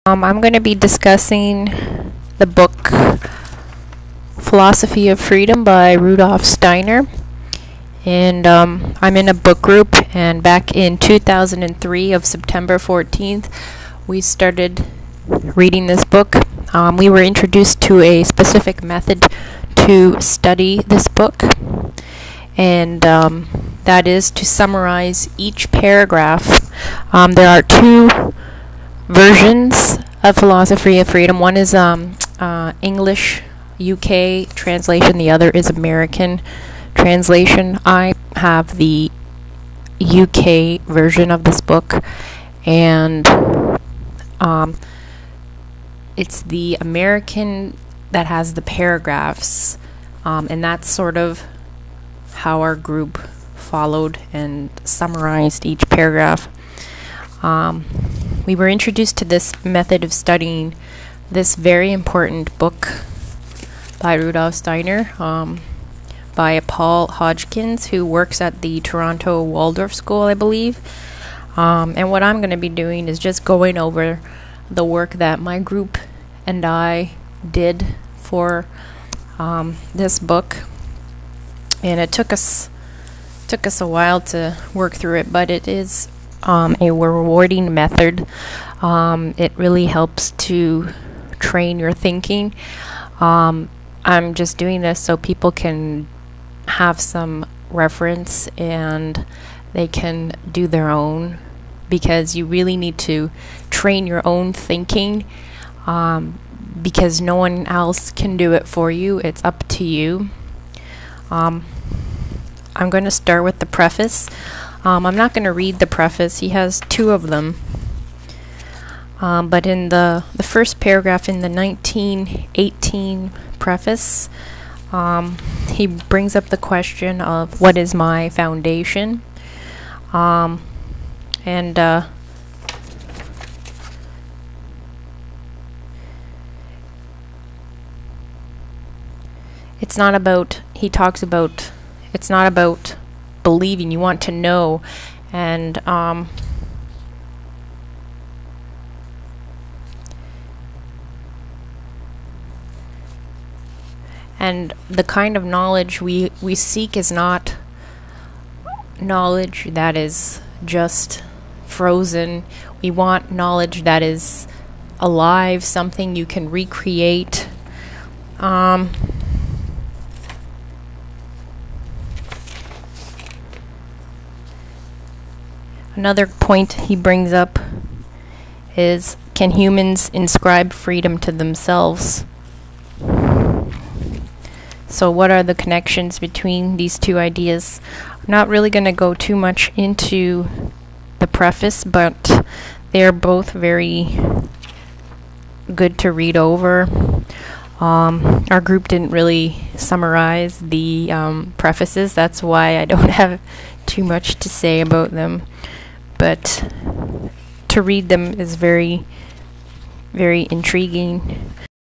I'm going to be discussing the book Philosophy of Freedom by Rudolf Steiner. And I'm in a book group, and back in 2003 of September 14th, we started reading this book. We were introduced to a specific method to study this book, and that is to summarize each paragraph. There are two versions of Philosophy of Freedom. One is English UK translation, the other is American translation. I have the UK version of this book, and it's the American that has the paragraphs, and that's sort of how our group followed and summarized each paragraph. We were introduced to this method of studying this very important book by Rudolf Steiner, by Paul Hodgkins, who works at the Toronto Waldorf School, I believe. And what I'm going to be doing is just going over the work that my group and I did for this book. And it took us a while to work through it, but it is a rewarding method. It really helps to train your thinking. I'm just doing this so people can have some reference and they can do their own, because you really need to train your own thinking, because no one else can do it for you. It's up to you. I'm going to start with the preface. I'm not going to read the preface. He has two of them. But in the first paragraph in the 1918 preface, he brings up the question of what is my foundation. It's not about, he talks about, it's not about believing. You want to know, and the kind of knowledge we seek is not knowledge that is just frozen. We want knowledge that is alive, something you can recreate. Another point he brings up is, can humans inscribe freedom to themselves? So what are the connections between these two ideas? I'm not really going to go too much into the preface, but they're both very good to read over. Our group didn't really summarize the prefaces. That's why I don't have too much to say about them. But to read them is very, very intriguing.